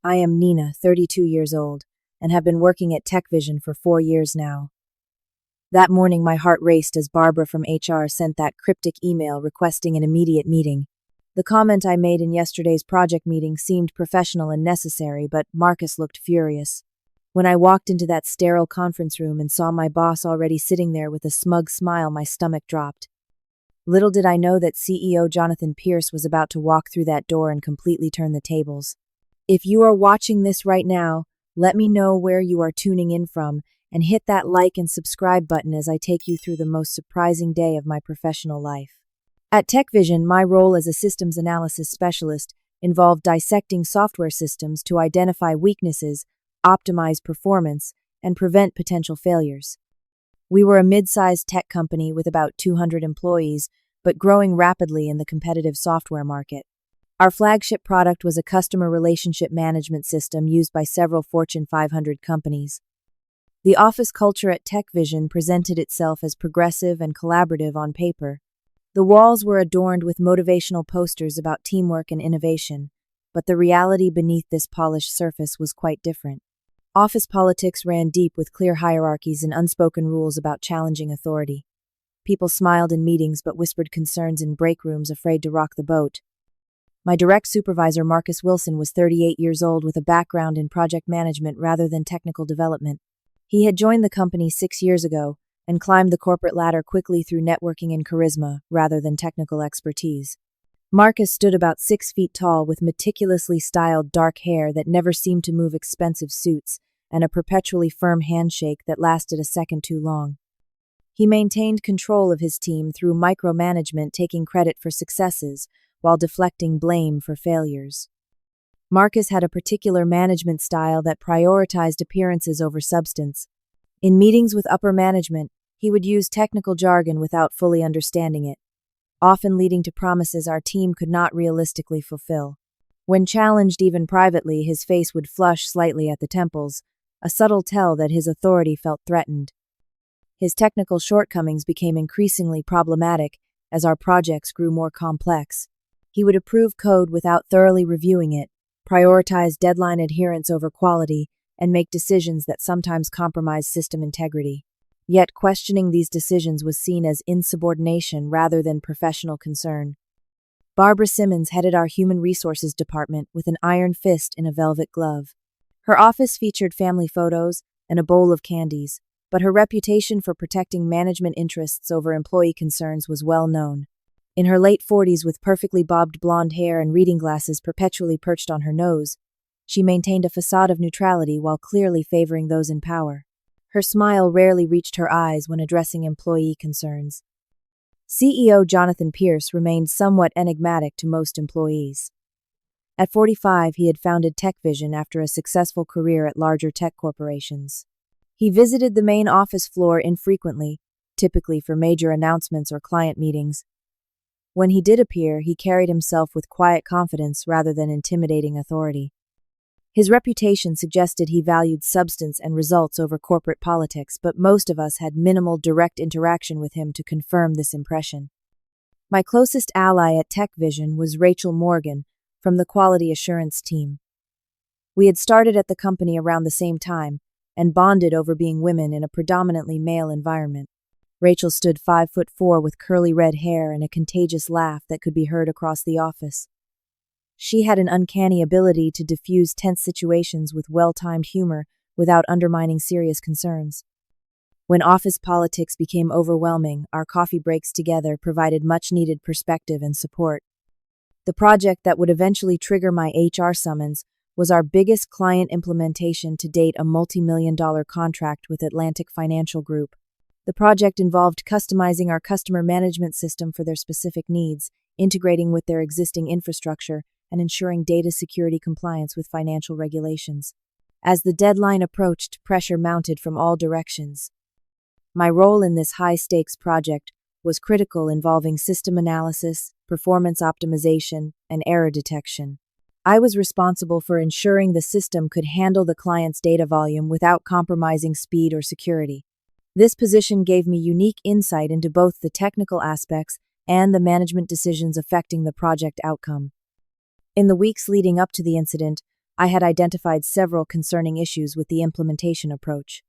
I am Nina, 32 years old, and have been working at Techvision for 4 years now. That morning my heart raced as Barbara from HR sent that cryptic email requesting an immediate meeting. The comment I made in yesterday's project meeting seemed professional and necessary, but Marcus looked furious. When I walked into that sterile conference room and saw my boss already sitting there with a smug smile, my stomach dropped. Little did I know that CEO Jonathan Pierce was about to walk through that door and completely turn the tables. If you are watching this right now, let me know where you are tuning in from, and hit that like and subscribe button as I take you through the most surprising day of my professional life. At Techvision, my role as a systems analysis specialist involved dissecting software systems to identify weaknesses, optimize performance, and prevent potential failures. We were a mid-sized tech company with about 200 employees, but growing rapidly in the competitive software market. Our flagship product was a customer relationship management system used by several Fortune 500 companies. The office culture at Techvision presented itself as progressive and collaborative on paper. The walls were adorned with motivational posters about teamwork and innovation, but the reality beneath this polished surface was quite different. Office politics ran deep with clear hierarchies and unspoken rules about challenging authority. People smiled in meetings but whispered concerns in break rooms, afraid to rock the boat. My direct supervisor, Marcus Wilson, was 38 years old with a background in project management rather than technical development. He had joined the company 6 years ago and climbed the corporate ladder quickly through networking and charisma rather than technical expertise. Marcus stood about 6 feet tall with meticulously styled dark hair that never seemed to move expensive suits and a perpetually firm handshake that lasted a second too long. He maintained control of his team through micromanagement, taking credit for successes while deflecting blame for failures. Marcus had a particular management style that prioritized appearances over substance. In meetings with upper management, he would use technical jargon without fully understanding it, often leading to promises our team could not realistically fulfill. When challenged even privately, his face would flush slightly at the temples, a subtle tell that his authority felt threatened. His technical shortcomings became increasingly problematic as our projects grew more complex. He would approve code without thoroughly reviewing it, prioritize deadline adherence over quality, and make decisions that sometimes compromised system integrity. Yet questioning these decisions was seen as insubordination rather than professional concern. Barbara Simmons headed our human resources department with an iron fist in a velvet glove. Her office featured family photos and a bowl of candies, but her reputation for protecting management interests over employee concerns was well known. In her late 40s, with perfectly bobbed blonde hair and reading glasses perpetually perched on her nose, she maintained a facade of neutrality while clearly favoring those in power. Her smile rarely reached her eyes when addressing employee concerns. CEO Jonathan Pierce remained somewhat enigmatic to most employees. At 45, he had founded Techvision after a successful career at larger tech corporations. He visited the main office floor infrequently, typically for major announcements or client meetings. When he did appear, he carried himself with quiet confidence rather than intimidating authority. His reputation suggested he valued substance and results over corporate politics, but most of us had minimal direct interaction with him to confirm this impression. My closest ally at Techvision was Rachel Morgan from the quality assurance team. We had started at the company around the same time and bonded over being women in a predominantly male environment. Rachel stood 5'4" with curly red hair and a contagious laugh that could be heard across the office. She had an uncanny ability to diffuse tense situations with well-timed humor without undermining serious concerns. When office politics became overwhelming, our coffee breaks together provided much-needed perspective and support. The project that would eventually trigger my HR summons was our biggest client implementation to date, a multi-million-dollar contract with Atlantic Financial Group. The project involved customizing our customer management system for their specific needs, integrating with their existing infrastructure, and ensuring data security compliance with financial regulations. As the deadline approached, pressure mounted from all directions. My role in this high-stakes project was critical, involving system analysis, performance optimization, and error detection. I was responsible for ensuring the system could handle the client's data volume without compromising speed or security. This position gave me unique insight into both the technical aspects and the management decisions affecting the project outcome. In the weeks leading up to the incident, I had identified several concerning issues with the implementation approach.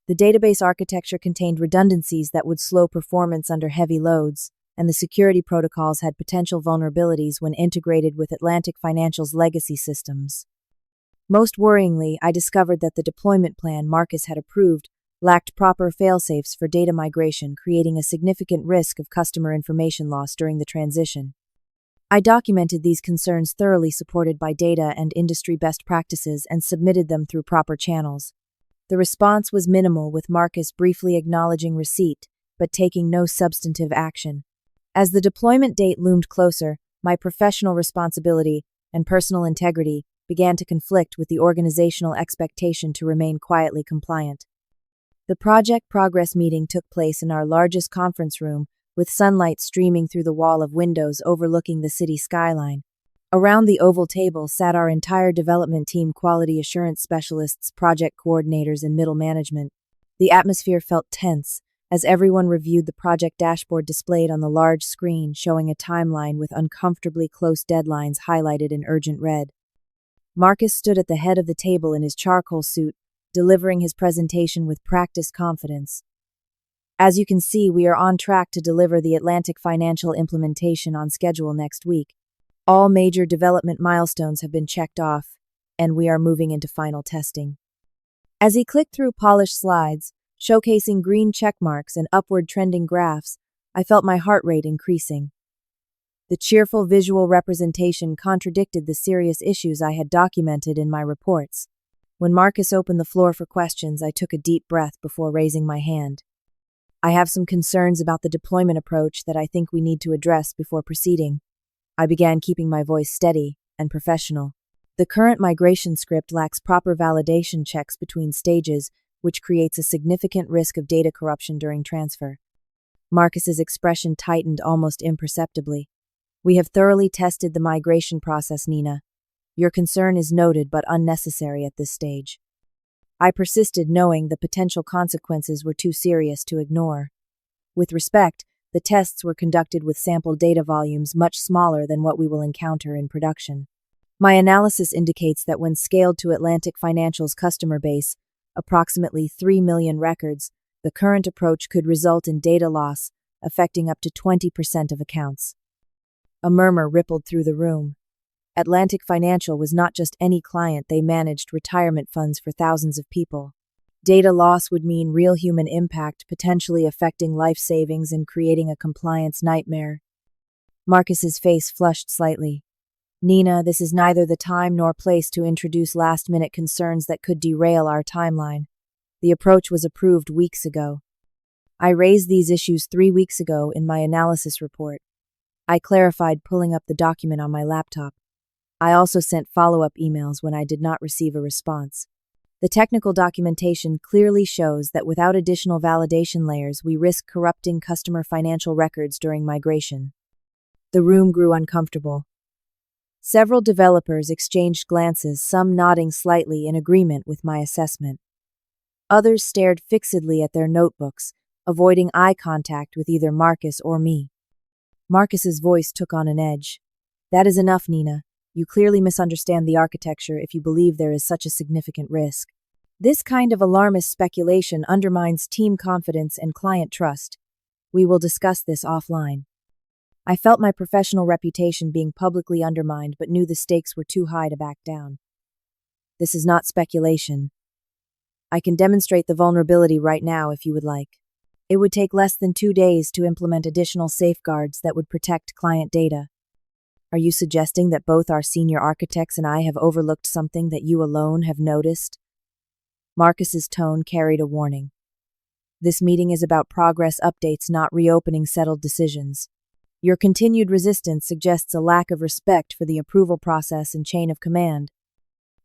The database architecture contained redundancies that would slow performance under heavy loads, and the security protocols had potential vulnerabilities when integrated with Atlantic Financial's legacy systems. Most worryingly, I discovered that the deployment plan Marcus had approved lacked proper failsafes for data migration, creating a significant risk of customer information loss during the transition. I documented these concerns thoroughly, supported by data and industry best practices, and submitted them through proper channels. The response was minimal, with Marcus briefly acknowledging receipt, but taking no substantive action. As the deployment date loomed closer, my professional responsibility and personal integrity began to conflict with the organizational expectation to remain quietly compliant. The project progress meeting took place in our largest conference room, with sunlight streaming through the wall of windows overlooking the city skyline. Around the oval table sat our entire development team, quality assurance specialists, project coordinators, and middle management. The atmosphere felt tense as everyone reviewed the project dashboard displayed on the large screen, showing a timeline with uncomfortably close deadlines highlighted in urgent red. Marcus stood at the head of the table in his charcoal suit, delivering his presentation with practiced confidence. As you can see, we are on track to deliver the Atlantic Financial implementation on schedule next week. All major development milestones have been checked off, and we are moving into final testing. As he clicked through polished slides, showcasing green checkmarks and upward trending graphs, I felt my heart rate increasing. The cheerful visual representation contradicted the serious issues I had documented in my reports. When Marcus opened the floor for questions, I took a deep breath before raising my hand. I have some concerns about the deployment approach that I think we need to address before proceeding. I began, keeping my voice steady and professional. The current migration script lacks proper validation checks between stages, which creates a significant risk of data corruption during transfer. Marcus's expression tightened almost imperceptibly. We have thoroughly tested the migration process, Nina. Your concern is noted but unnecessary at this stage. I persisted, knowing the potential consequences were too serious to ignore. With respect, the tests were conducted with sample data volumes much smaller than what we will encounter in production. My analysis indicates that when scaled to Atlantic Financial's customer base, approximately 3 million records, the current approach could result in data loss, affecting up to 20% of accounts. A murmur rippled through the room. Atlantic Financial was not just any client, they managed retirement funds for thousands of people. Data loss would mean real human impact, potentially affecting life savings and creating a compliance nightmare. Marcus's face flushed slightly. Nina, this is neither the time nor place to introduce last-minute concerns that could derail our timeline. The approach was approved weeks ago. I raised these issues 3 weeks ago in my analysis report. I clarified, pulling up the document on my laptop. I also sent follow-up emails when I did not receive a response. The technical documentation clearly shows that without additional validation layers, we risk corrupting customer financial records during migration. The room grew uncomfortable. Several developers exchanged glances, some nodding slightly in agreement with my assessment. Others stared fixedly at their notebooks, avoiding eye contact with either Marcus or me. Marcus's voice took on an edge. That is enough, Nina. You clearly misunderstand the architecture if you believe there is such a significant risk. This kind of alarmist speculation undermines team confidence and client trust. We will discuss this offline. I felt my professional reputation being publicly undermined, but knew the stakes were too high to back down. This is not speculation. I can demonstrate the vulnerability right now if you would like. It would take less than 2 days to implement additional safeguards that would protect client data. Are you suggesting that both our senior architects and I have overlooked something that you alone have noticed? Marcus's tone carried a warning. This meeting is about progress updates, not reopening settled decisions. Your continued resistance suggests a lack of respect for the approval process and chain of command.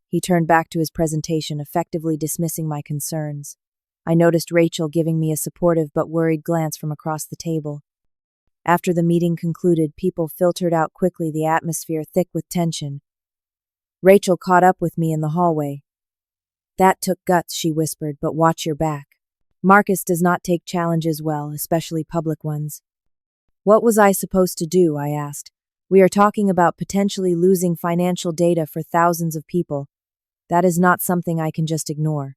He turned back to his presentation, effectively dismissing my concerns. I noticed Rachel giving me a supportive but worried glance from across the table. After the meeting concluded, people filtered out quickly, the atmosphere thick with tension. Rachel caught up with me in the hallway. That took guts, she whispered, but watch your back. Marcus does not take challenges well, especially public ones. What was I supposed to do? I asked. We are talking about potentially losing financial data for thousands of people. That is not something I can just ignore.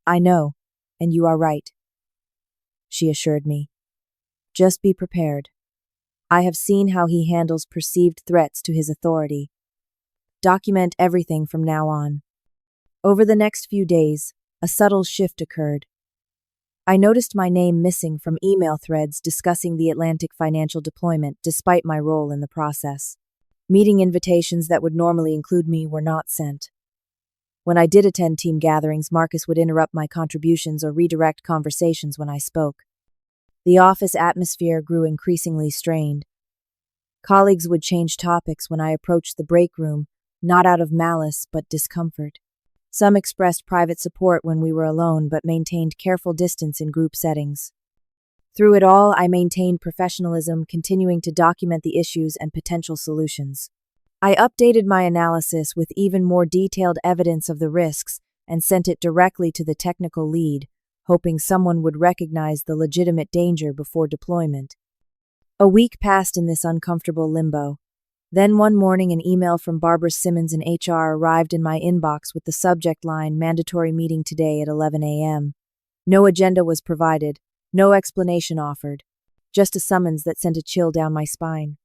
I know, and you are right, she assured me. Just be prepared. I have seen how he handles perceived threats to his authority. Document everything from now on. Over the next few days, a subtle shift occurred. I noticed my name missing from email threads discussing the Atlantic financial deployment despite my role in the process. Meeting invitations that would normally include me were not sent. When I did attend team gatherings, Marcus would interrupt my contributions or redirect conversations when I spoke. The office atmosphere grew increasingly strained. Colleagues would change topics when I approached the break room, not out of malice but discomfort. Some expressed private support when we were alone but maintained careful distance in group settings. Through it all, I maintained professionalism, continuing to document the issues and potential solutions. I updated my analysis with even more detailed evidence of the risks and sent it directly to the technical lead, hoping someone would recognize the legitimate danger before deployment. A week passed in this uncomfortable limbo. Then one morning an email from Barbara Simmons in HR arrived in my inbox with the subject line, "Mandatory meeting today at 11 a.m. No agenda was provided, no explanation offered, just a summons that sent a chill down my spine.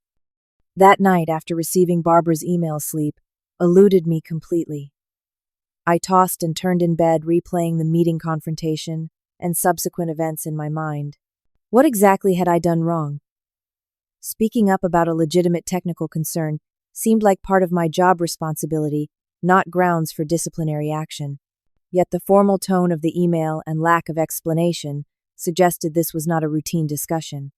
That night, after receiving Barbara's email, sleep eluded me completely. I tossed and turned in bed, replaying the meeting confrontation and subsequent events in my mind. What exactly had I done wrong? Speaking up about a legitimate technical concern seemed like part of my job responsibility, not grounds for disciplinary action. Yet the formal tone of the email and lack of explanation suggested this was not a routine discussion.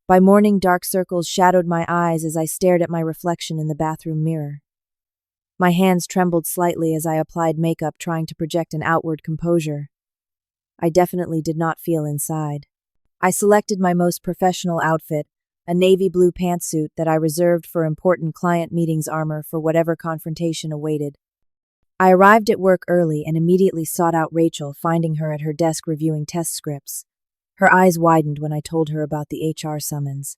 By morning, dark circles shadowed my eyes as I stared at my reflection in the bathroom mirror. My hands trembled slightly as I applied makeup, trying to project an outward composure. I definitely did not feel inside. I selected my most professional outfit, a navy blue pantsuit that I reserved for important client meetings, armor for whatever confrontation awaited. I arrived at work early and immediately sought out Rachel, finding her at her desk reviewing test scripts. Her eyes widened when I told her about the HR summons.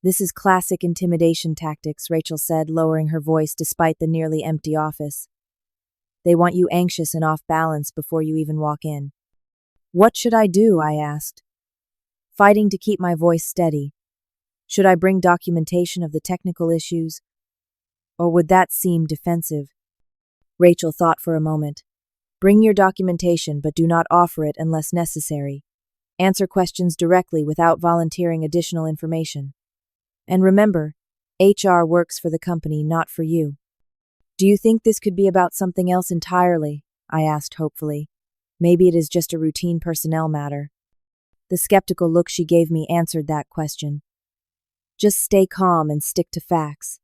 "This is classic intimidation tactics," Rachel said, lowering her voice despite the nearly empty office. "They want you anxious and off balance before you even walk in." "What should I do?" I asked, fighting to keep my voice steady. Should I bring documentation of the technical issues? Or would that seem defensive? Rachel thought for a moment. "Bring your documentation, but do not offer it unless necessary. Answer questions directly without volunteering additional information. And remember, HR works for the company, not for you." "Do you think this could be about something else entirely?" I asked hopefully. "Maybe it is just a routine personnel matter." The skeptical look she gave me answered that question. "Just stay calm and stick to facts.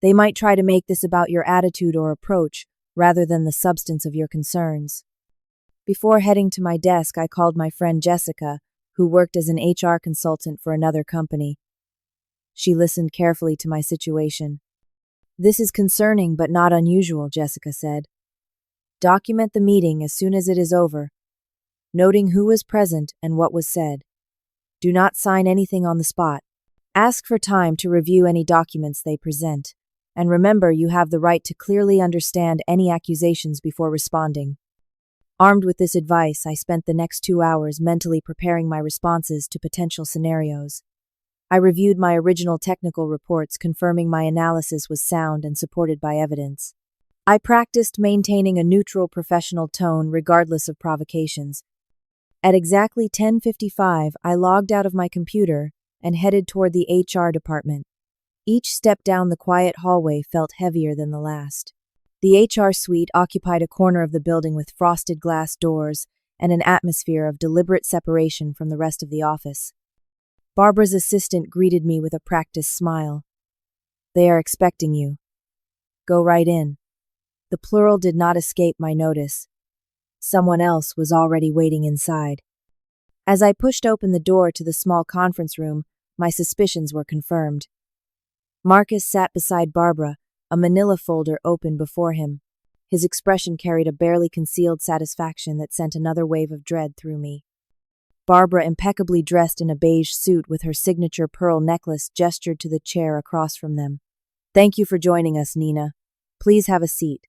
They might try to make this about your attitude or approach, rather than the substance of your concerns." Before heading to my desk, I called my friend Jessica, who worked as an HR consultant for another company. She listened carefully to my situation. "This is concerning but not unusual," Jessica said. "Document the meeting as soon as it is over, noting who was present and what was said. Do not sign anything on the spot. Ask for time to review any documents they present. And remember, you have the right to clearly understand any accusations before responding." Armed with this advice, I spent the next 2 hours mentally preparing my responses to potential scenarios. I reviewed my original technical reports, confirming my analysis was sound and supported by evidence. I practiced maintaining a neutral professional tone regardless of provocations. At exactly 10:55, I logged out of my computer and headed toward the HR department. Each step down the quiet hallway felt heavier than the last. The HR suite occupied a corner of the building with frosted glass doors and an atmosphere of deliberate separation from the rest of the office. Barbara's assistant greeted me with a practiced smile. "They are expecting you. Go right in." The plural did not escape my notice. Someone else was already waiting inside. As I pushed open the door to the small conference room, my suspicions were confirmed. Marcus sat beside Barbara, a manila folder open before him. His expression carried a barely concealed satisfaction that sent another wave of dread through me. Barbara, impeccably dressed in a beige suit with her signature pearl necklace, gestured to the chair across from them. "Thank you for joining us, Nina. Please have a seat."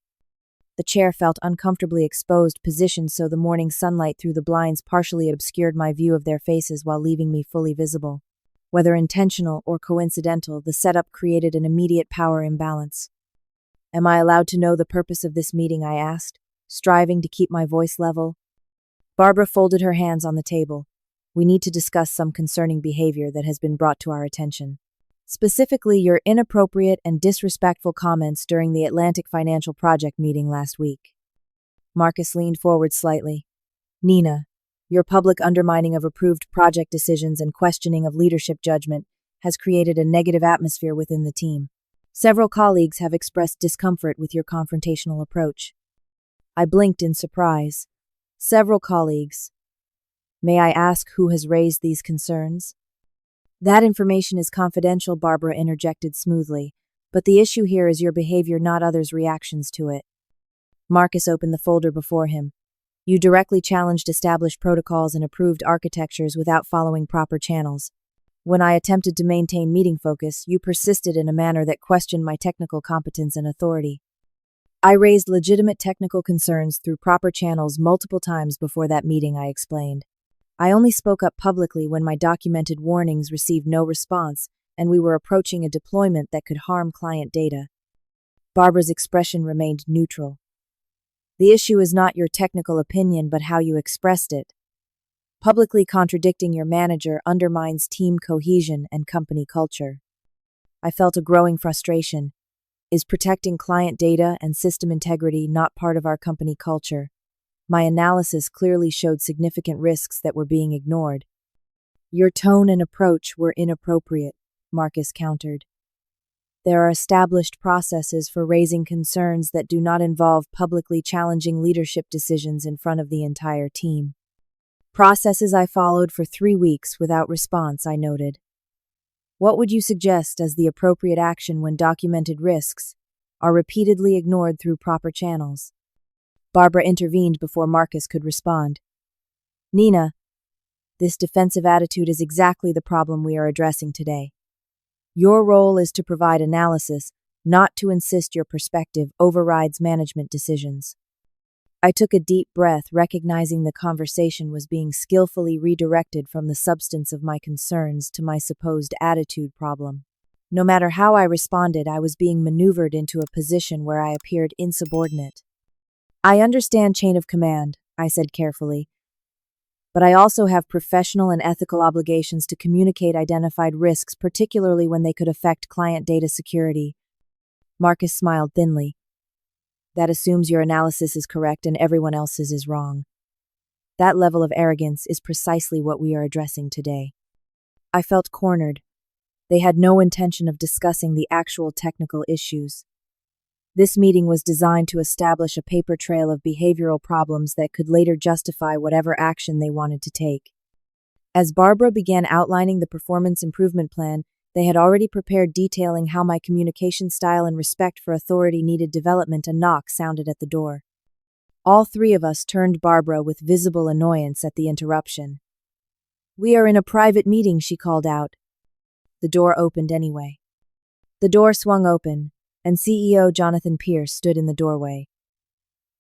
The chair felt uncomfortably exposed, positioned so the morning sunlight through the blinds partially obscured my view of their faces while leaving me fully visible. Whether intentional or coincidental, the setup created an immediate power imbalance. "Am I allowed to know the purpose of this meeting?" I asked, striving to keep my voice level. Barbara folded her hands on the table. "We need to discuss some concerning behavior that has been brought to our attention. Specifically, your inappropriate and disrespectful comments during the Atlantic Financial Project meeting last week." Marcus leaned forward slightly. "Nina, your public undermining of approved project decisions and questioning of leadership judgment has created a negative atmosphere within the team. Several colleagues have expressed discomfort with your confrontational approach." I blinked in surprise. "Several colleagues. May I ask who has raised these concerns?" "That information is confidential," Barbara interjected smoothly, "but the issue here is your behavior, not others' reactions to it." Marcus opened the folder before him. "You directly challenged established protocols and approved architectures without following proper channels. When I attempted to maintain meeting focus, you persisted in a manner that questioned my technical competence and authority. I raised legitimate technical concerns through proper channels multiple times before that meeting," I explained. "I only spoke up publicly when my documented warnings received no response and we were approaching a deployment that could harm client data." Barbara's expression remained neutral. "The issue is not your technical opinion, but how you expressed it. Publicly contradicting your manager undermines team cohesion and company culture." I felt a growing frustration. Is protecting client data and system integrity not part of our company culture? My analysis clearly showed significant risks that were being ignored. "Your tone and approach were inappropriate," Marcus countered. "There are established processes for raising concerns that do not involve publicly challenging leadership decisions in front of the entire team." "Processes I followed for 3 weeks without response," I noted. "What would you suggest as the appropriate action when documented risks are repeatedly ignored through proper channels?" Barbara intervened before Marcus could respond. "Nina, this defensive attitude is exactly the problem we are addressing today. Your role is to provide analysis, not to insist your perspective overrides management decisions." I took a deep breath, recognizing the conversation was being skillfully redirected from the substance of my concerns to my supposed attitude problem. No matter how I responded, I was being maneuvered into a position where I appeared insubordinate. "I understand chain of command," I said carefully, "but I also have professional and ethical obligations to communicate identified risks, particularly when they could affect client data security." Marcus smiled thinly. "That assumes your analysis is correct and everyone else's is wrong. That level of arrogance is precisely what we are addressing today." I felt cornered. They had no intention of discussing the actual technical issues. This meeting was designed to establish a paper trail of behavioral problems that could later justify whatever action they wanted to take. As Barbara began outlining the performance improvement plan, they had already prepared detailing how my communication style and respect for authority needed development. A knock sounded at the door. All 3 of us turned Barbara with visible annoyance at the interruption. "We are in a private meeting," she called out. The door opened anyway. The door swung open, and CEO Jonathan Pierce stood in the doorway.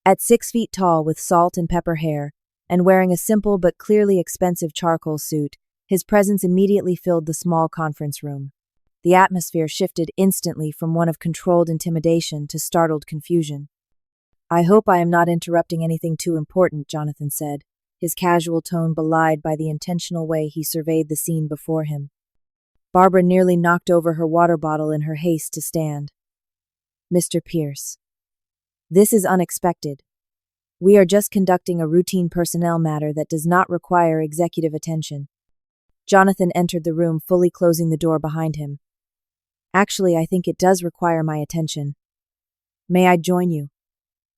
At 6 feet tall, with salt and pepper hair, and wearing a simple but clearly expensive charcoal suit, his presence immediately filled the small conference room. The atmosphere shifted instantly from one of controlled intimidation to startled confusion. "I hope I am not interrupting anything too important," Jonathan said, his casual tone belied by the intentional way he surveyed the scene before him. Barbara nearly knocked over her water bottle in her haste to stand. "Mr. Pierce, this is unexpected. We are just conducting a routine personnel matter that does not require executive attention." Jonathan entered the room, fully closing the door behind him. "Actually, I think it does require my attention. May I join you?"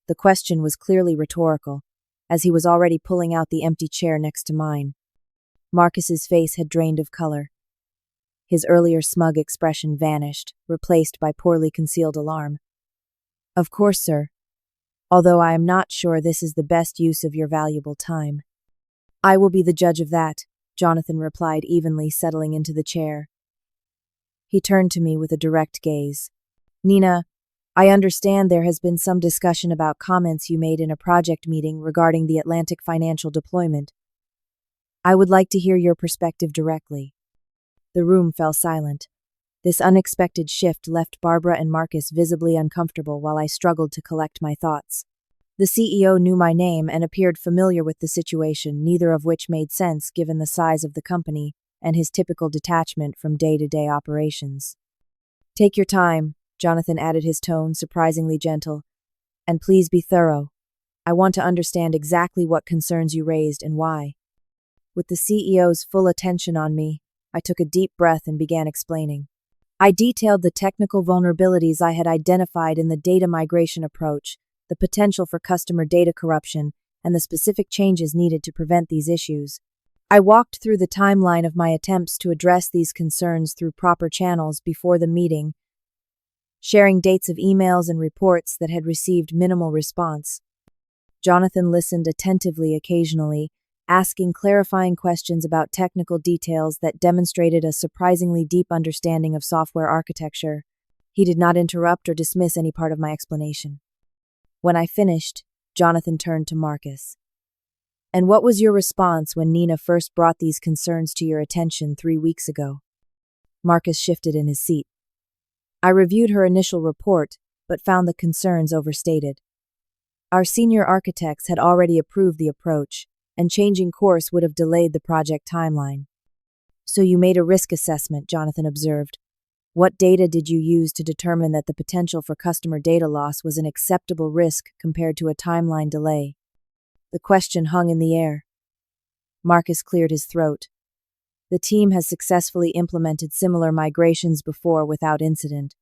The question was clearly rhetorical, as he was already pulling out the empty chair next to mine. Marcus's face had drained of color. His earlier smug expression vanished, replaced by poorly concealed alarm. "Of course, sir. Although I am not sure this is the best use of your valuable time." "I will be the judge of that," Jonathan replied evenly, settling into the chair. He turned to me with a direct gaze. "Nina, I understand there has been some discussion about comments you made in a project meeting regarding the Atlantic financial deployment. I would like to hear your perspective directly. The room fell silent. This unexpected shift left Barbara and Marcus visibly uncomfortable while I struggled to collect my thoughts. The CEO knew my name and appeared familiar with the situation, neither of which made sense given the size of the company and his typical detachment from day-to-day operations. Take your time, Jonathan added, his tone surprisingly gentle. And please be thorough. I want to understand exactly what concerns you raised and why. With the CEO's full attention on me, I took a deep breath and began explaining. I detailed the technical vulnerabilities I had identified in the data migration approach, the potential for customer data corruption, and the specific changes needed to prevent these issues. I walked through the timeline of my attempts to address these concerns through proper channels before the meeting, sharing dates of emails and reports that had received minimal response. Jonathan listened attentively occasionally, asking clarifying questions about technical details that demonstrated a surprisingly deep understanding of software architecture. He did not interrupt or dismiss any part of my explanation. When I finished, Jonathan turned to Marcus. And what was your response when Nina first brought these concerns to your attention 3 weeks ago? Marcus shifted in his seat. I reviewed her initial report, but found the concerns overstated. Our senior architects had already approved the approach, and changing course would have delayed the project timeline. So you made a risk assessment, Jonathan observed. What data did you use to determine that the potential for customer data loss was an acceptable risk compared to a timeline delay? The question hung in the air. Marcus cleared his throat. The team has successfully implemented similar migrations before without incident.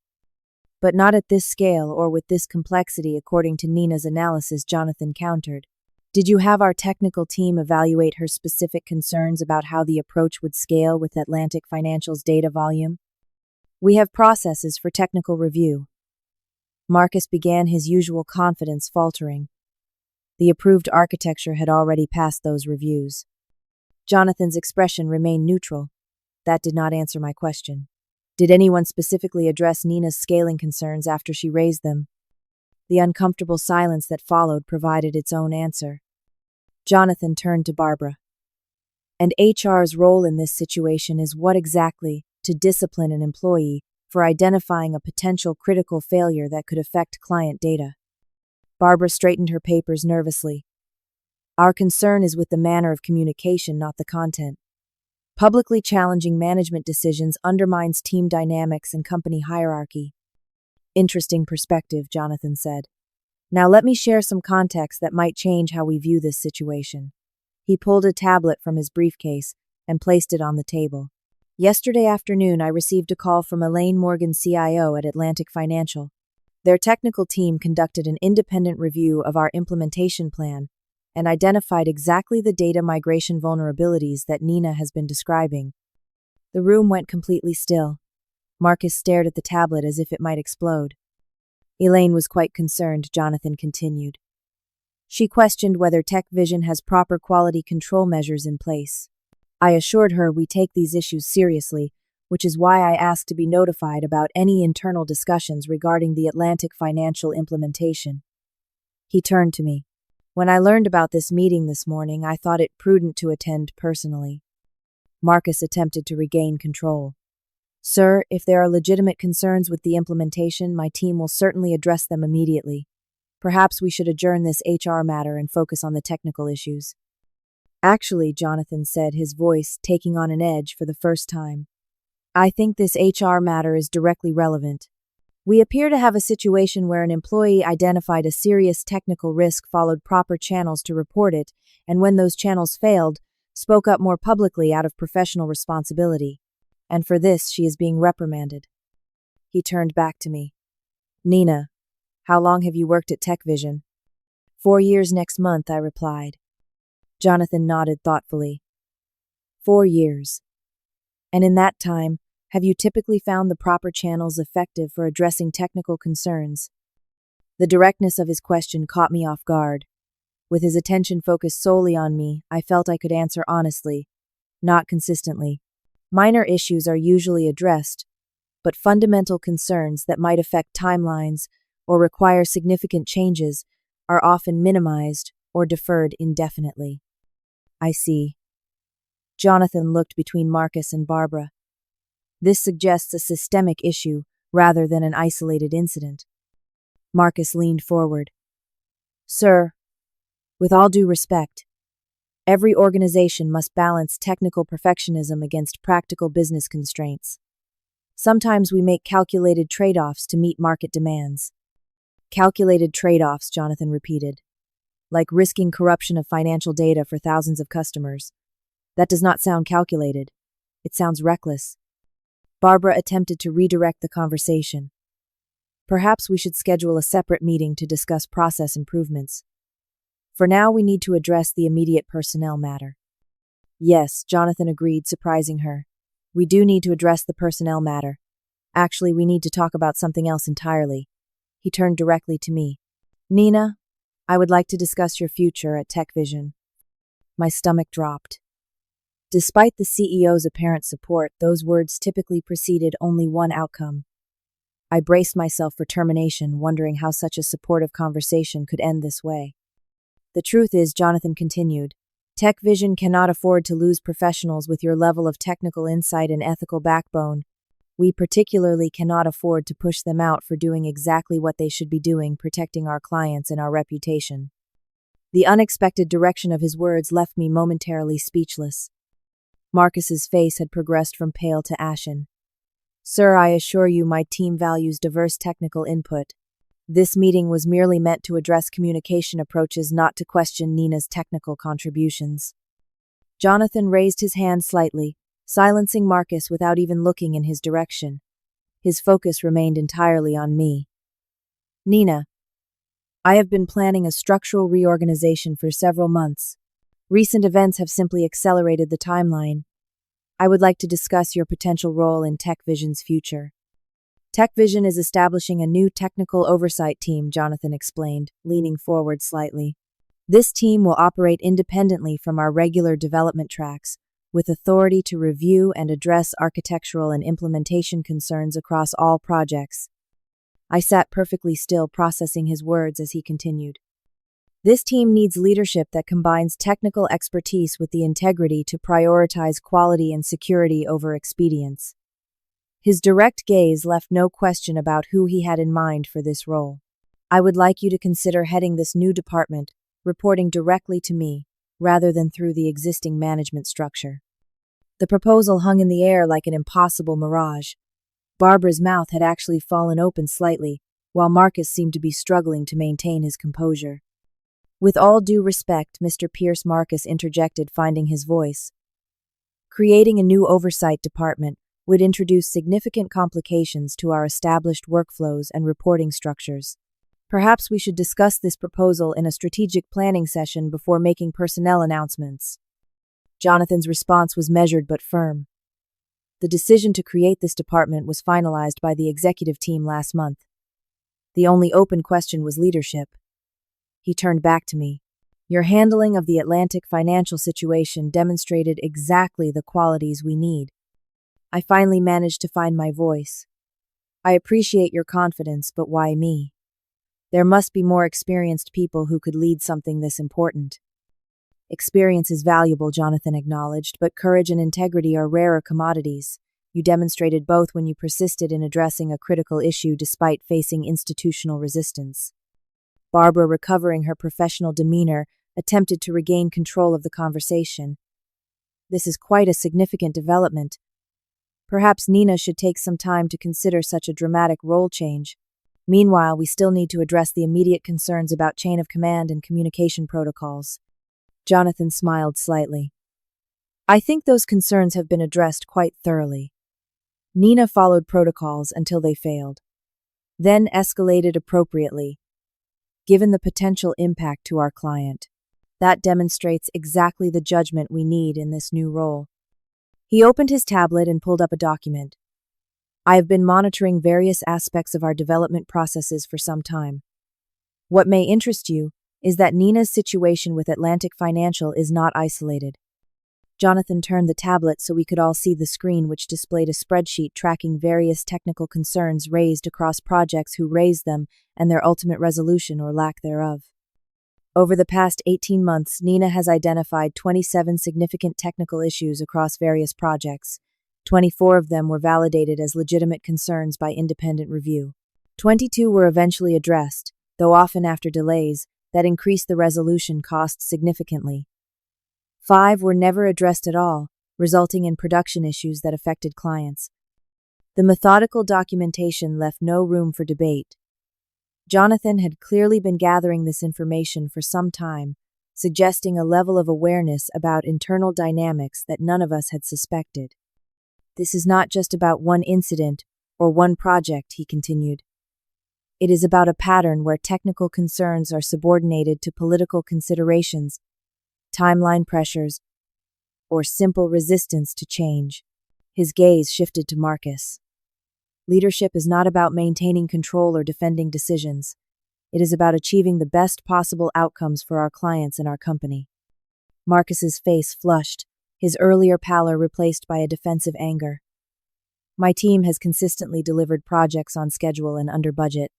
But not at this scale or with this complexity, according to Nina's analysis, Jonathan countered. Did you have our technical team evaluate her specific concerns about how the approach would scale with Atlantic Financial's data volume? We have processes for technical review. Marcus began, his usual confidence faltering. The approved architecture had already passed those reviews. Jonathan's expression remained neutral. That did not answer my question. Did anyone specifically address Nina's scaling concerns after she raised them? The uncomfortable silence that followed provided its own answer. Jonathan turned to Barbara. And HR's role in this situation is what exactly? To discipline an employee for identifying a potential critical failure that could affect client data. Barbara straightened her papers nervously. Our concern is with the manner of communication, not the content. Publicly challenging management decisions undermines team dynamics and company hierarchy. Interesting perspective, Jonathan said. Now let me share some context that might change how we view this situation. He pulled a tablet from his briefcase and placed it on the table. Yesterday afternoon, I received a call from Elaine Morgan, CIO at Atlantic Financial. Their technical team conducted an independent review of our implementation plan and identified exactly the data migration vulnerabilities that Nina has been describing. The room went completely still. Marcus stared at the tablet as if it might explode. Elaine was quite concerned, Jonathan continued. She questioned whether Techvision has proper quality control measures in place. I assured her we take these issues seriously, which is why I asked to be notified about any internal discussions regarding the Atlantic Financial implementation. He turned to me. When I learned about this meeting this morning, I thought it prudent to attend personally. Marcus attempted to regain control. Sir, if there are legitimate concerns with the implementation, my team will certainly address them immediately. Perhaps we should adjourn this HR matter and focus on the technical issues. Actually, Jonathan said, his voice taking on an edge for the first time. I think this HR matter is directly relevant. We appear to have a situation where an employee identified a serious technical risk, followed proper channels to report it, and when those channels failed, spoke up more publicly out of professional responsibility. And for this, she is being reprimanded. He turned back to me. Nina, how long have you worked at Techvision? 4 years next month, I replied. Jonathan nodded thoughtfully. 4 years. And in that time, have you typically found the proper channels effective for addressing technical concerns? The directness of his question caught me off guard. With his attention focused solely on me, I felt I could answer honestly, not consistently. Minor issues are usually addressed, but fundamental concerns that might affect timelines, or require significant changes are often minimized or deferred indefinitely. I see. Jonathan looked between Marcus and Barbara. This suggests a systemic issue rather than an isolated incident. Marcus leaned forward. Sir, with all due respect, every organization must balance technical perfectionism against practical business constraints. Sometimes we make calculated trade-offs to meet market demands. Calculated trade-offs, Jonathan repeated. Like risking corruption of financial data for thousands of customers. That does not sound calculated. It sounds reckless. Barbara attempted to redirect the conversation. Perhaps we should schedule a separate meeting to discuss process improvements. For now, we need to address the immediate personnel matter. Yes, Jonathan agreed, surprising her. We do need to address the personnel matter. Actually, we need to talk about something else entirely. He turned directly to me. Nina, I would like to discuss your future at Techvision. My stomach dropped. Despite the CEO's apparent support, those words typically preceded only one outcome. I braced myself for termination, wondering how such a supportive conversation could end this way. The truth is, Jonathan continued, Techvision cannot afford to lose professionals with your level of technical insight and ethical backbone. We particularly cannot afford to push them out for doing exactly what they should be doing, protecting our clients and our reputation. The unexpected direction of his words left me momentarily speechless. Marcus's face had progressed from pale to ashen. Sir, I assure you my team values diverse technical input. This meeting was merely meant to address communication approaches, not to question Nina's technical contributions. Jonathan raised his hand slightly, silencing Marcus without even looking in his direction. His focus remained entirely on me. Nina, I have been planning a structural reorganization for several months. Recent events have simply accelerated the timeline. I would like to discuss your potential role in Techvision's future. Techvision is establishing a new technical oversight team, Jonathan explained, leaning forward slightly. This team will operate independently from our regular development tracks, with authority to review and address architectural and implementation concerns across all projects. I sat perfectly still, processing his words as he continued. This team needs leadership that combines technical expertise with the integrity to prioritize quality and security over expedience. His direct gaze left no question about who he had in mind for this role. I would like you to consider heading this new department, reporting directly to me, rather than through the existing management structure. The proposal hung in the air like an impossible mirage. Barbara's mouth had actually fallen open slightly, while Marcus seemed to be struggling to maintain his composure. With all due respect, Mr. Pierce, Marcus interjected, finding his voice. Creating a new oversight department would introduce significant complications to our established workflows and reporting structures. Perhaps we should discuss this proposal in a strategic planning session before making personnel announcements. Jonathan's response was measured but firm. The decision to create this department was finalized by the executive team last month. The only open question was leadership. He turned back to me. Your handling of the Atlantic financial situation demonstrated exactly the qualities we need. I finally managed to find my voice. I appreciate your confidence, but why me? There must be more experienced people who could lead something this important. Experience is valuable, Jonathan acknowledged, but courage and integrity are rarer commodities. You demonstrated both when you persisted in addressing a critical issue despite facing institutional resistance. Barbara, recovering her professional demeanor, attempted to regain control of the conversation. This is quite a significant development. Perhaps Nina should take some time to consider such a dramatic role change. Meanwhile, we still need to address the immediate concerns about chain of command and communication protocols. Jonathan smiled slightly. I think those concerns have been addressed quite thoroughly. Nina followed protocols until they failed, then escalated appropriately, given the potential impact to our client. That demonstrates exactly the judgment we need in this new role. He opened his tablet and pulled up a document. I have been monitoring various aspects of our development processes for some time. What may interest you is that Nina's situation with Atlantic Financial is not isolated. Jonathan turned the tablet so we could all see the screen, which displayed a spreadsheet tracking various technical concerns raised across projects, who raised them, and their ultimate resolution or lack thereof. Over the past 18 months, Nina has identified 27 significant technical issues across various projects. 24 of them were validated as legitimate concerns by independent review. 22 were eventually addressed, though often after delays that increased the resolution costs significantly. 5 were never addressed at all, resulting in production issues that affected clients. The methodical documentation left no room for debate. Jonathan had clearly been gathering this information for some time, suggesting a level of awareness about internal dynamics that none of us had suspected. This is not just about one incident or one project, he continued. It is about a pattern where technical concerns are subordinated to political considerations, timeline pressures, or simple resistance to change. His gaze shifted to Marcus. Leadership is not about maintaining control or defending decisions. It is about achieving the best possible outcomes for our clients and our company. Marcus's face flushed, his earlier pallor replaced by a defensive anger. My team has consistently delivered projects on schedule and under budget.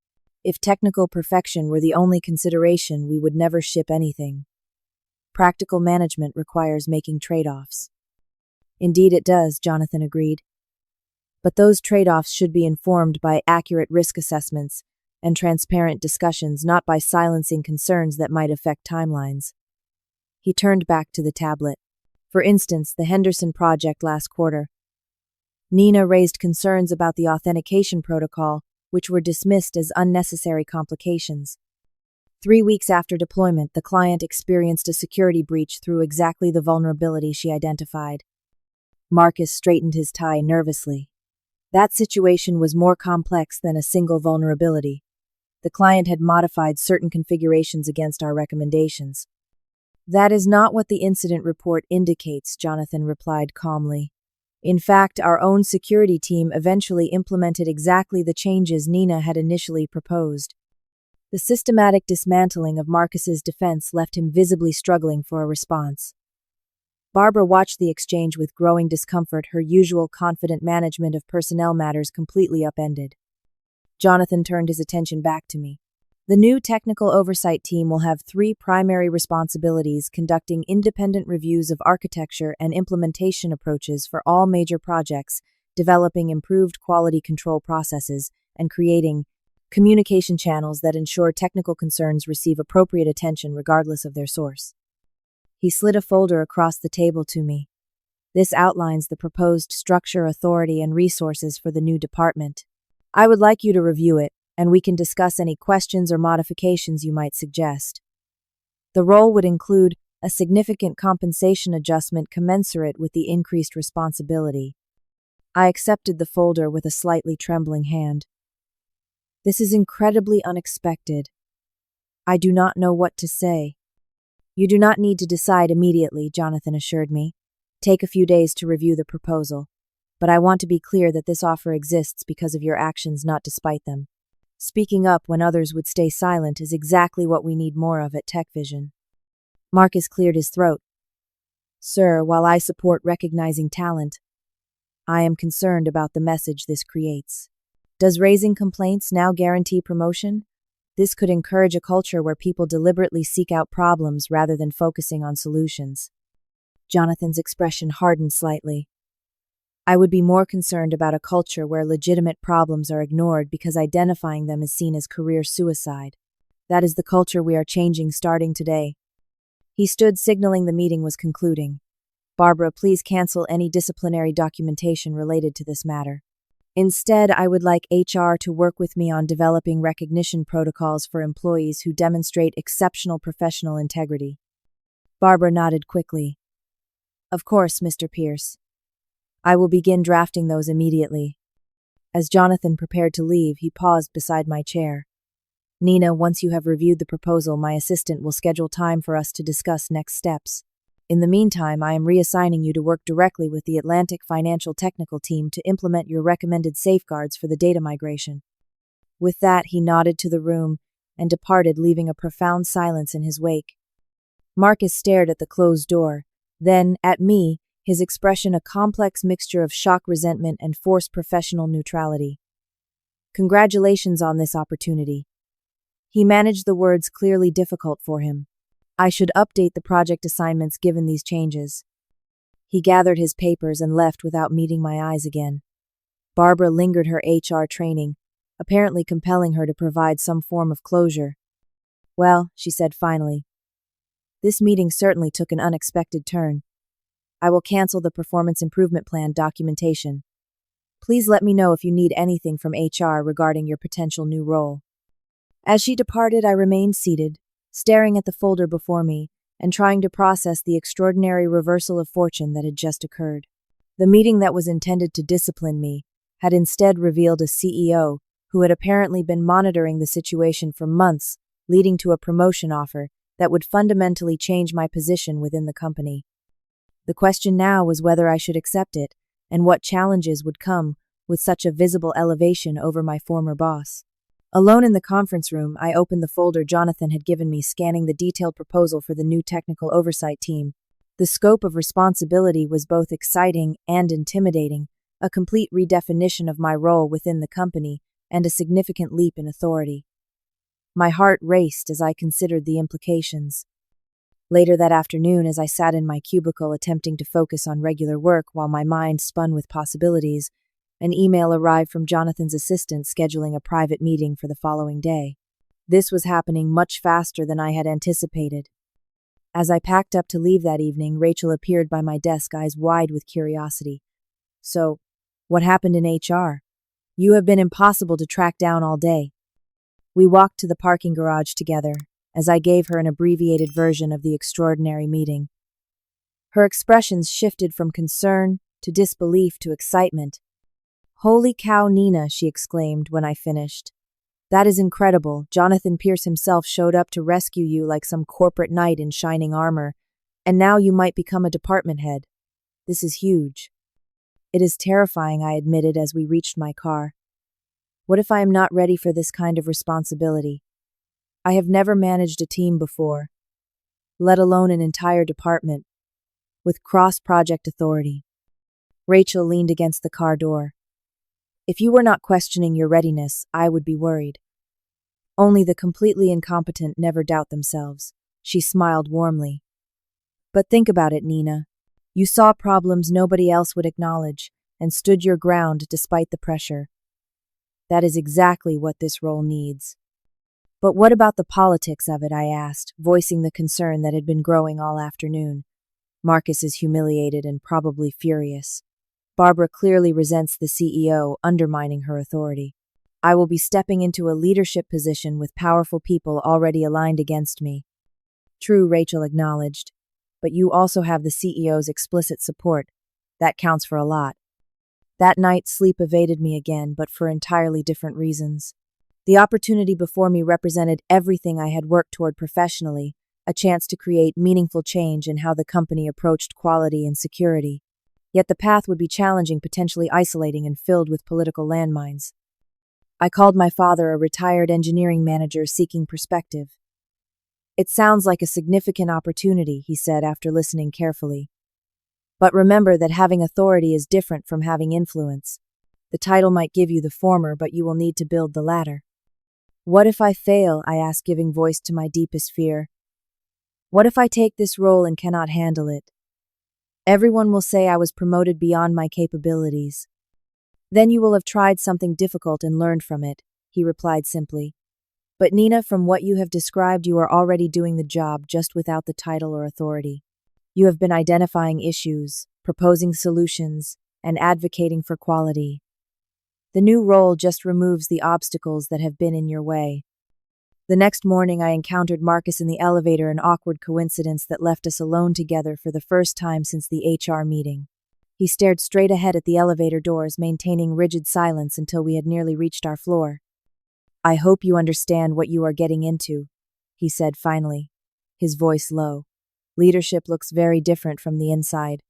If technical perfection were the only consideration, we would never ship anything. Practical management requires making trade-offs. Indeed it does, Jonathan agreed. But those trade-offs should be informed by accurate risk assessments and transparent discussions, not by silencing concerns that might affect timelines. He turned back to the tablet. For instance, the Henderson project last quarter. Nina raised concerns about the authentication protocol, which were dismissed as unnecessary complications. 3 weeks after deployment, the client experienced a security breach through exactly the vulnerability she identified. Marcus straightened his tie nervously. That situation was more complex than a single vulnerability. The client had modified certain configurations against our recommendations. That is not what the incident report indicates, Jonathan replied calmly. In fact, our own security team eventually implemented exactly the changes Nina had initially proposed. The systematic dismantling of Marcus's defense left him visibly struggling for a response. Barbara watched the exchange with growing discomfort, her usual confident management of personnel matters completely upended. Jonathan turned his attention back to me. The new technical oversight team will have 3 primary responsibilities: conducting independent reviews of architecture and implementation approaches for all major projects, developing improved quality control processes, and creating communication channels that ensure technical concerns receive appropriate attention regardless of their source. He slid a folder across the table to me. This outlines the proposed structure, authority, and resources for the new department. I would like you to review it, and we can discuss any questions or modifications you might suggest. The role would include a significant compensation adjustment commensurate with the increased responsibility. I accepted the folder with a slightly trembling hand. This is incredibly unexpected. I do not know what to say. You do not need to decide immediately, Jonathan assured me. Take a few days to review the proposal. But I want to be clear that this offer exists because of your actions, not despite them. Speaking up when others would stay silent is exactly what we need more of at Techvision. Marcus cleared his throat. Sir, while I support recognizing talent, I am concerned about the message this creates. Does raising complaints now guarantee promotion? This could encourage a culture where people deliberately seek out problems rather than focusing on solutions. Jonathan's expression hardened slightly. I would be more concerned about a culture where legitimate problems are ignored because identifying them is seen as career suicide. That is the culture we are changing starting today. He stood, signaling the meeting was concluding. Barbara, please cancel any disciplinary documentation related to this matter. Instead, I would like HR to work with me on developing recognition protocols for employees who demonstrate exceptional professional integrity. Barbara nodded quickly. Of course, Mr. Pierce. I will begin drafting those immediately. As Jonathan prepared to leave, he paused beside my chair. Nina, once you have reviewed the proposal, my assistant will schedule time for us to discuss next steps. In the meantime, I am reassigning you to work directly with the Atlantic Financial Technical Team to implement your recommended safeguards for the data migration. With that, he nodded to the room and departed, leaving a profound silence in his wake. Marcus stared at the closed door, then at me, his expression a complex mixture of shock, resentment, and forced professional neutrality. "Congratulations on this opportunity." He managed the words clearly difficult for him. "I should update the project assignments given these changes." He gathered his papers and left without meeting my eyes again. Barbara lingered her HR training, apparently compelling her to provide some form of closure. "Well," she said finally, "this meeting certainly took an unexpected turn. I will cancel the performance improvement plan documentation. Please let me know if you need anything from HR regarding your potential new role." As she departed, I remained seated, staring at the folder before me and trying to process the extraordinary reversal of fortune that had just occurred. The meeting that was intended to discipline me had instead revealed a CEO who had apparently been monitoring the situation for months, leading to a promotion offer that would fundamentally change my position within the company. The question now was whether I should accept it, and what challenges would come with such a visible elevation over my former boss. Alone in the conference room, I opened the folder Jonathan had given me, scanning the detailed proposal for the new technical oversight team. The scope of responsibility was both exciting and intimidating, a complete redefinition of my role within the company and a significant leap in authority. My heart raced as I considered the implications. Later that afternoon, as I sat in my cubicle attempting to focus on regular work while my mind spun with possibilities, an email arrived from Jonathan's assistant scheduling a private meeting for the following day. This was happening much faster than I had anticipated. As I packed up to leave that evening, Rachel appeared by my desk, eyes wide with curiosity. "So, what happened in HR? You have been impossible to track down all day." We walked to the parking garage together, as I gave her an abbreviated version of the extraordinary meeting. Her expressions shifted from concern to disbelief to excitement. "Holy cow, Nina," she exclaimed when I finished. "That is incredible. Jonathan Pierce himself showed up to rescue you like some corporate knight in shining armor, and now you might become a department head. This is huge." "It is terrifying," I admitted as we reached my car. "What if I am not ready for this kind of responsibility? I have never managed a team before, let alone an entire department, with cross-project authority." Rachel leaned against the car door. "If you were not questioning your readiness, I would be worried. Only the completely incompetent never doubt themselves." She smiled warmly. "But think about it, Nina. You saw problems nobody else would acknowledge and stood your ground despite the pressure. That is exactly what this role needs." "But what about the politics of it?" I asked, voicing the concern that had been growing all afternoon. "Marcus is humiliated and probably furious. Barbara clearly resents the CEO, undermining her authority. I will be stepping into a leadership position with powerful people already aligned against me." "True," Rachel acknowledged, "but you also have the CEO's explicit support. That counts for a lot." That night, sleep evaded me again, but for entirely different reasons. The opportunity before me represented everything I had worked toward professionally, a chance to create meaningful change in how the company approached quality and security. Yet the path would be challenging, potentially isolating, and filled with political landmines. I called my father, a retired engineering manager seeking perspective. "It sounds like a significant opportunity," he said after listening carefully. "But remember that having authority is different from having influence. The title might give you the former, but you will need to build the latter." "What if I fail?" I asked, giving voice to my deepest fear. "What if I take this role and cannot handle it? Everyone will say I was promoted beyond my capabilities." "Then you will have tried something difficult and learned from it," he replied simply. "But Nina, from what you have described, you are already doing the job just without the title or authority. You have been identifying issues, proposing solutions, and advocating for quality. The new role just removes the obstacles that have been in your way." The next morning, I encountered Marcus in the elevator, an awkward coincidence that left us alone together for the first time since the HR meeting. He stared straight ahead at the elevator doors, maintaining rigid silence until we had nearly reached our floor. "I hope you understand what you are getting into," he said finally, his voice low. "Leadership looks very different from the inside.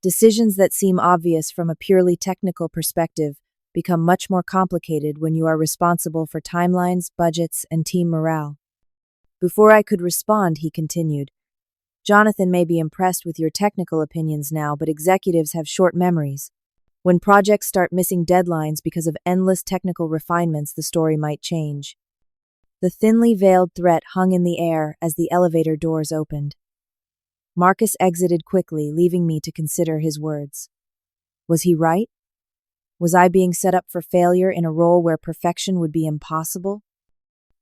Decisions that seem obvious from a purely technical perspective become much more complicated when you are responsible for timelines, budgets, and team morale." Before I could respond, he continued, Jonathan may be impressed with your technical opinions now, but executives have short memories. When projects start missing deadlines because of endless technical refinements, the story might change. The thinly veiled threat hung in the air as the elevator doors opened. Marcus exited quickly, leaving me to consider his words. Was he right? Was I being set up for failure in a role where perfection would be impossible?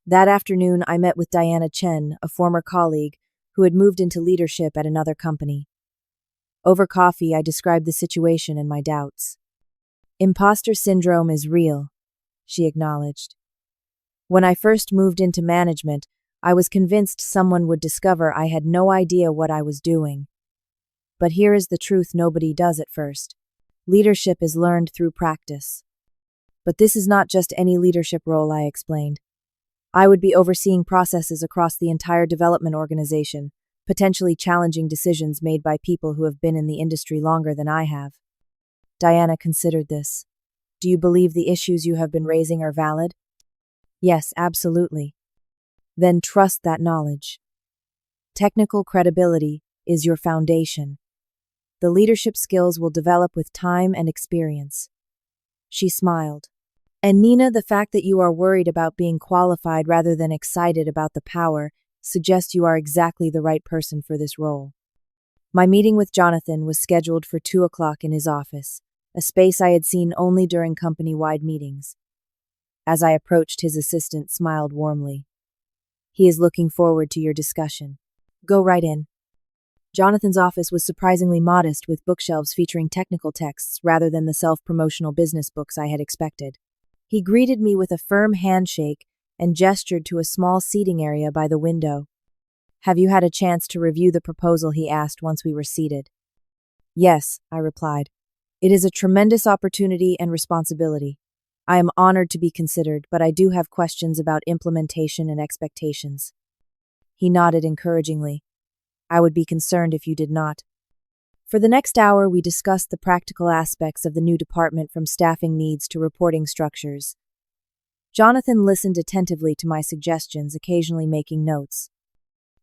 That afternoon, I met with Diana Chen, a former colleague, who had moved into leadership at another company. Over coffee, I described the situation and my doubts. Imposter syndrome is real, she acknowledged. When I first moved into management, I was convinced someone would discover I had no idea what I was doing. But here is the truth nobody does at first. Leadership is learned through practice. But this is not just any leadership role, I explained. I would be overseeing processes across the entire development organization, potentially challenging decisions made by people who have been in the industry longer than I have. Diana considered this. Do you believe the issues you have been raising are valid? Yes, absolutely. Then trust that knowledge. Technical credibility is your foundation. The leadership skills will develop with time and experience. She smiled. And Nina, the fact that you are worried about being qualified rather than excited about the power suggests you are exactly the right person for this role. My meeting with Jonathan was scheduled for 2 o'clock in his office, a space I had seen only during company-wide meetings. As I approached, his assistant smiled warmly. He is looking forward to your discussion. Go right in. Jonathan's office was surprisingly modest, with bookshelves featuring technical texts rather than the self-promotional business books I had expected. He greeted me with a firm handshake and gestured to a small seating area by the window. Have you had a chance to review the proposal? He asked once we were seated. Yes, I replied. It is a tremendous opportunity and responsibility. I am honored to be considered, but I do have questions about implementation and expectations. He nodded encouragingly. I would be concerned if you did not. For the next hour, we discussed the practical aspects of the new department, from staffing needs to reporting structures. Jonathan listened attentively to my suggestions, occasionally making notes.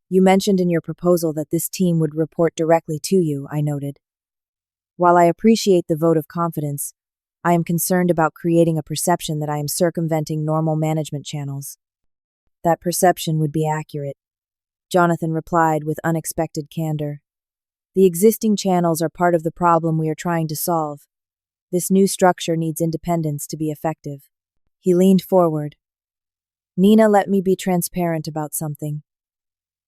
You mentioned in your proposal that this team would report directly to you, I noted. While I appreciate the vote of confidence, I am concerned about creating a perception that I am circumventing normal management channels. That perception would be accurate, Jonathan replied with unexpected candor. The existing channels are part of the problem we are trying to solve. This new structure needs independence to be effective. He leaned forward. Nina, let me be transparent about something.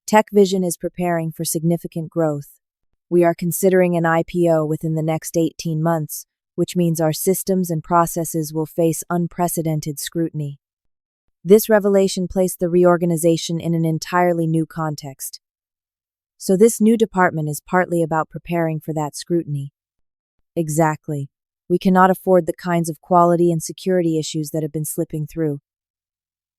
Techvision is preparing for significant growth. We are considering an IPO within the next 18 months, which means our systems and processes will face unprecedented scrutiny. This revelation placed the reorganization in an entirely new context. So this new department is partly about preparing for that scrutiny. Exactly. We cannot afford the kinds of quality and security issues that have been slipping through.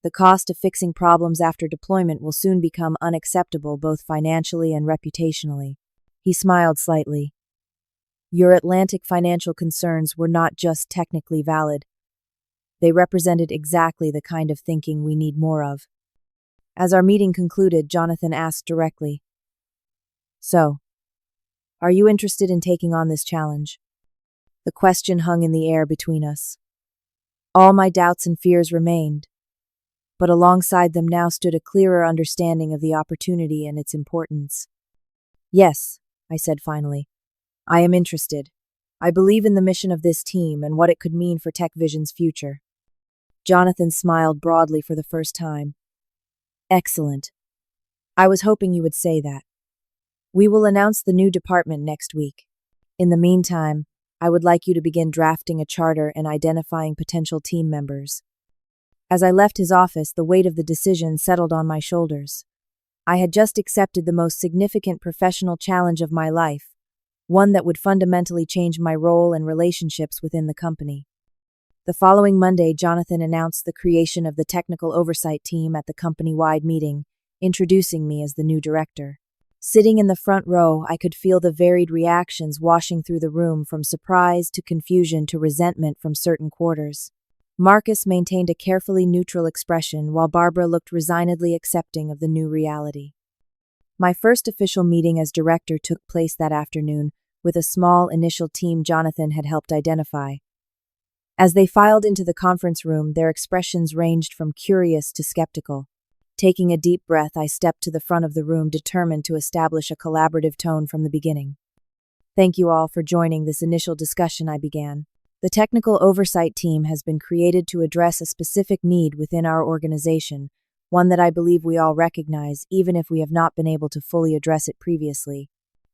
The cost of fixing problems after deployment will soon become unacceptable, both financially and reputationally. He smiled slightly. Your Atlantic financial concerns were not just technically valid. They represented exactly the kind of thinking we need more of. As our meeting concluded, Jonathan asked directly, So, are you interested in taking on this challenge? The question hung in the air between us. All my doubts and fears remained, but alongside them now stood a clearer understanding of the opportunity and its importance. Yes, I said finally. I am interested. I believe in the mission of this team and what it could mean for Techvision's future. Jonathan smiled broadly for the first time. Excellent. I was hoping you would say that. We will announce the new department next week. In the meantime, I would like you to begin drafting a charter and identifying potential team members. As I left his office, the weight of the decision settled on my shoulders. I had just accepted the most significant professional challenge of my life, one that would fundamentally change my role and relationships within the company. The following Monday, Jonathan announced the creation of the technical oversight team at the company-wide meeting, introducing me as the new director. Sitting in the front row, I could feel the varied reactions washing through the room, from surprise to confusion to resentment from certain quarters. Marcus maintained a carefully neutral expression, while Barbara looked resignedly accepting of the new reality. My first official meeting as director took place that afternoon with a small initial team Jonathan had helped identify. As they filed into the conference room, their expressions ranged from curious to skeptical. Taking a deep breath, I stepped to the front of the room, determined to establish a collaborative tone from the beginning. "Thank you all for joining this initial discussion," I began. "The technical oversight team has been created to address a specific need within our organization, one that I believe we all recognize, even if we have not been able to fully address it previously.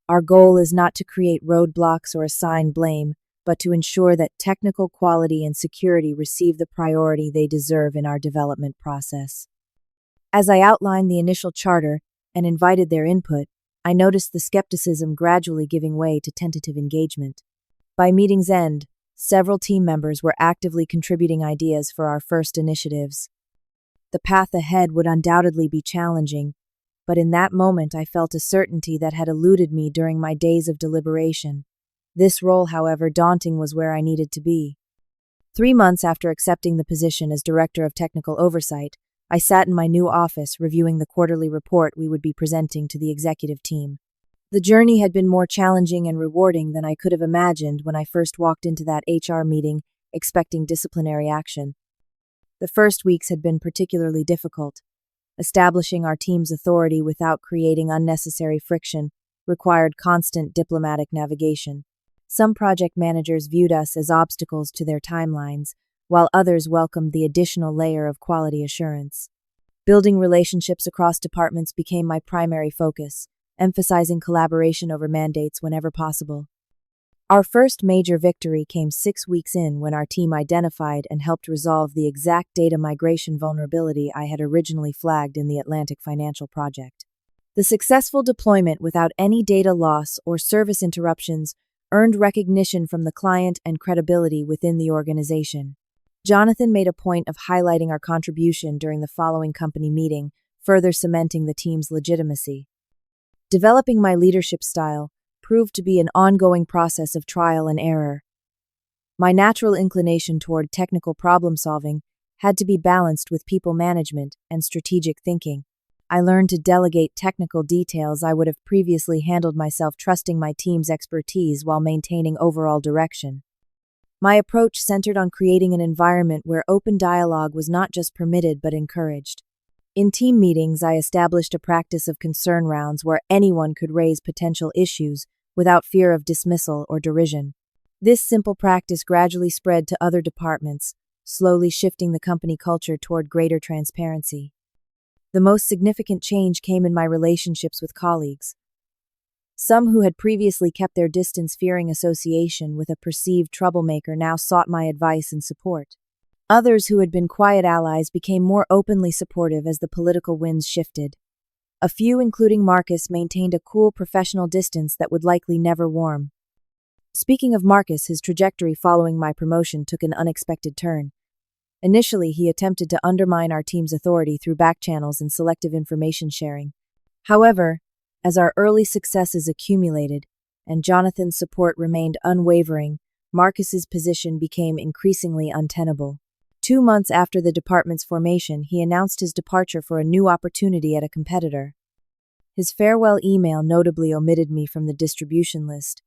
Our goal is not to create roadblocks or assign blame, but to ensure that technical quality and security receive the priority they deserve in our development process." As I outlined the initial charter and invited their input, I noticed the skepticism gradually giving way to tentative engagement. By meeting's end, several team members were actively contributing ideas for our first initiatives. The path ahead would undoubtedly be challenging, but in that moment I felt a certainty that had eluded me during my days of deliberation. This role, however daunting, was where I needed to be. 3 months after accepting the position as Director of Technical Oversight, I sat in my new office reviewing the quarterly report we would be presenting to the executive team. The journey had been more challenging and rewarding than I could have imagined when I first walked into that HR meeting expecting disciplinary action. The first weeks had been particularly difficult. Establishing our team's authority without creating unnecessary friction required constant diplomatic navigation. Some project managers viewed us as obstacles to their timelines, while others welcomed the additional layer of quality assurance. Building relationships across departments became my primary focus, emphasizing collaboration over mandates whenever possible. Our first major victory came 6 weeks in when our team identified and helped resolve the exact data migration vulnerability I had originally flagged in the Atlantic Financial Project. The successful deployment without any data loss or service interruptions earned recognition from the client and credibility within the organization. Jonathan made a point of highlighting our contribution during the following company meeting, further cementing the team's legitimacy. Developing my leadership style proved to be an ongoing process of trial and error. My natural inclination toward technical problem-solving had to be balanced with people management and strategic thinking. I learned to delegate technical details I would have previously handled myself, trusting my team's expertise while maintaining overall direction. My approach centered on creating an environment where open dialogue was not just permitted but encouraged. In team meetings, I established a practice of concern rounds where anyone could raise potential issues without fear of dismissal or derision. This simple practice gradually spread to other departments, slowly shifting the company culture toward greater transparency. The most significant change came in my relationships with colleagues. Some who had previously kept their distance fearing association with a perceived troublemaker now sought my advice and support. Others who had been quiet allies became more openly supportive as the political winds shifted. A few, including Marcus, maintained a cool professional distance that would likely never warm. Speaking of Marcus, his trajectory following my promotion took an unexpected turn. Initially, he attempted to undermine our team's authority through backchannels and selective information sharing. However, as our early successes accumulated and Jonathan's support remained unwavering, Marcus's position became increasingly untenable. 2 months after the department's formation, he announced his departure for a new opportunity at a competitor. His farewell email notably omitted me from the distribution list,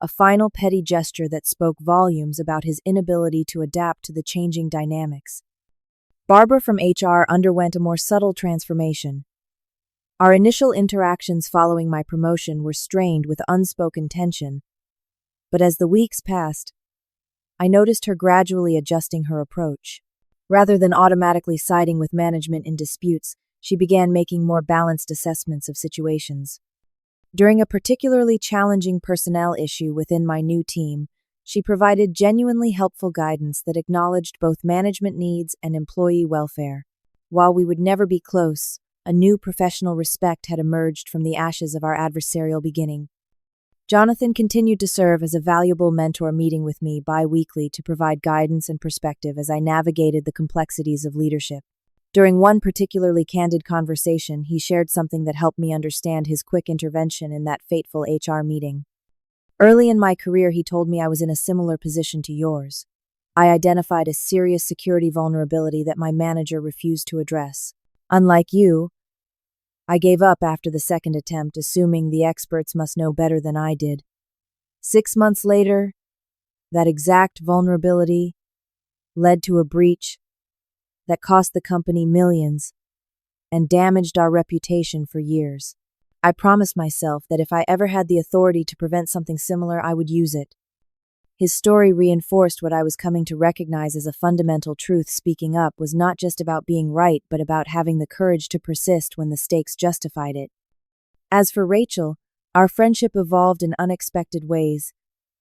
a final petty gesture that spoke volumes about his inability to adapt to the changing dynamics. Barbara from HR underwent a more subtle transformation. Our initial interactions following my promotion were strained with unspoken tension, but as the weeks passed, I noticed her gradually adjusting her approach. Rather than automatically siding with management in disputes, she began making more balanced assessments of situations. During a particularly challenging personnel issue within my new team, she provided genuinely helpful guidance that acknowledged both management needs and employee welfare. While we would never be close, a new professional respect had emerged from the ashes of our adversarial beginning. Jonathan continued to serve as a valuable mentor, meeting with me bi-weekly to provide guidance and perspective as I navigated the complexities of leadership. During one particularly candid conversation, he shared something that helped me understand his quick intervention in that fateful HR meeting. Early in my career, he told me I was in a similar position to yours. I identified a serious security vulnerability that my manager refused to address. Unlike you, I gave up after the second attempt, assuming the experts must know better than I did. 6 months later, that exact vulnerability led to a breach that cost the company millions and damaged our reputation for years. I promised myself that if I ever had the authority to prevent something similar, I would use it. His story reinforced what I was coming to recognize as a fundamental truth. Speaking up was not just about being right, but about having the courage to persist when the stakes justified it. As for Rachel, our friendship evolved in unexpected ways.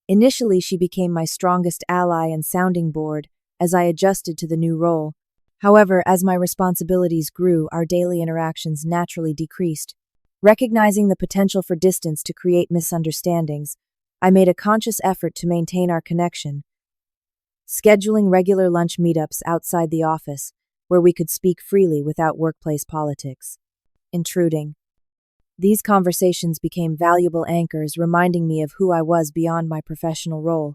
Initially, she became my strongest ally and sounding board as I adjusted to the new role. However, as my responsibilities grew, our daily interactions naturally decreased. Recognizing the potential for distance to create misunderstandings, I made a conscious effort to maintain our connection, scheduling regular lunch meetups outside the office where we could speak freely without workplace politics intruding. These conversations became valuable anchors, reminding me of who I was beyond my professional role.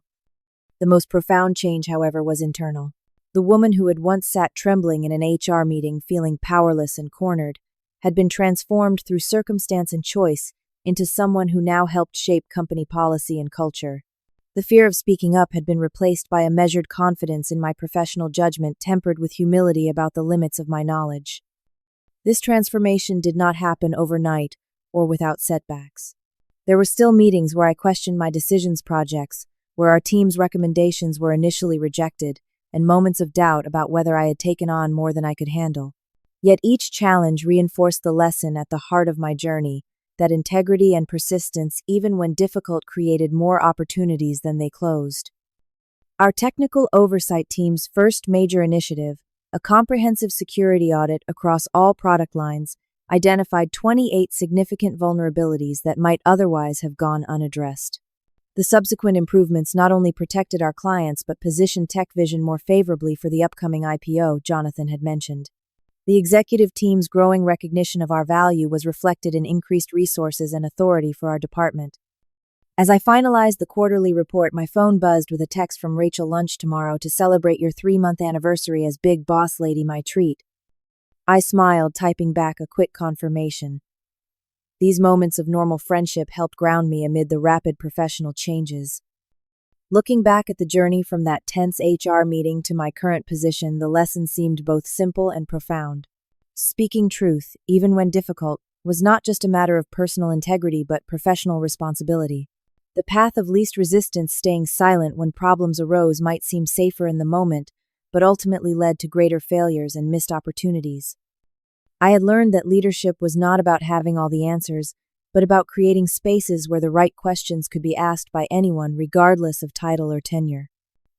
The most profound change, however, was internal. The woman who had once sat trembling in an HR meeting, feeling powerless and cornered, had been transformed through circumstance and choice into someone who now helped shape company policy and culture. The fear of speaking up had been replaced by a measured confidence in my professional judgment, tempered with humility about the limits of my knowledge. This transformation did not happen overnight or without setbacks. There were still meetings where I questioned my decisions, projects where our team's recommendations were initially rejected, and moments of doubt about whether I had taken on more than I could handle. Yet each challenge reinforced the lesson at the heart of my journey, that integrity and persistence, even when difficult, created more opportunities than they closed. Our technical oversight team's first major initiative, a comprehensive security audit across all product lines, identified 28 significant vulnerabilities that might otherwise have gone unaddressed. The subsequent improvements not only protected our clients but positioned Techvision more favorably for the upcoming IPO Jonathan had mentioned. The executive team's growing recognition of our value was reflected in increased resources and authority for our department. As I finalized the quarterly report, my phone buzzed with a text from Rachel. Lunch tomorrow to celebrate your 3-month anniversary as Big Boss Lady, my treat. I smiled, typing back a quick confirmation. These moments of normal friendship helped ground me amid the rapid professional changes. Looking back at the journey from that tense HR meeting to my current position, the lesson seemed both simple and profound. Speaking truth, even when difficult, was not just a matter of personal integrity but professional responsibility. The path of least resistance, staying silent when problems arose, might seem safer in the moment, but ultimately led to greater failures and missed opportunities. I had learned that leadership was not about having all the answers, but about creating spaces where the right questions could be asked by anyone, regardless of title or tenure.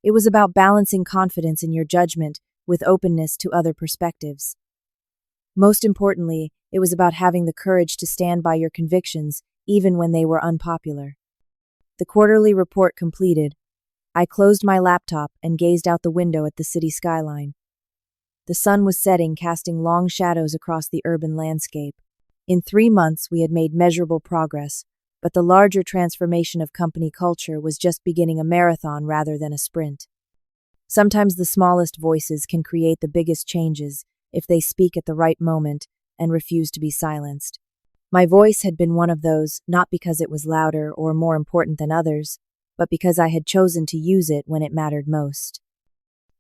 It was about balancing confidence in your judgment with openness to other perspectives. Most importantly, it was about having the courage to stand by your convictions, even when they were unpopular. The quarterly report completed, I closed my laptop and gazed out the window at the city skyline. The sun was setting, casting long shadows across the urban landscape. In 3 months, we had made measurable progress, but the larger transformation of company culture was just beginning, a marathon rather than a sprint. Sometimes the smallest voices can create the biggest changes if they speak at the right moment and refuse to be silenced. My voice had been one of those, not because it was louder or more important than others, but because I had chosen to use it when it mattered most.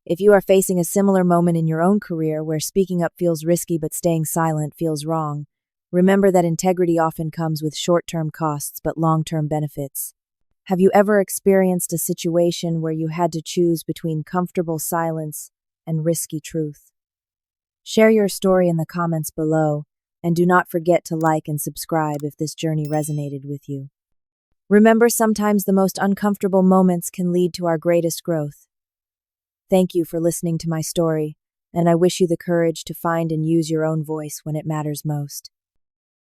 If you are facing a similar moment in your own career where speaking up feels risky but staying silent feels wrong, remember that integrity often comes with short-term costs but long-term benefits. Have you ever experienced a situation where you had to choose between comfortable silence and risky truth? Share your story in the comments below, and do not forget to like and subscribe if this journey resonated with you. Remember, sometimes the most uncomfortable moments can lead to our greatest growth. Thank you for listening to my story, and I wish you the courage to find and use your own voice when it matters most.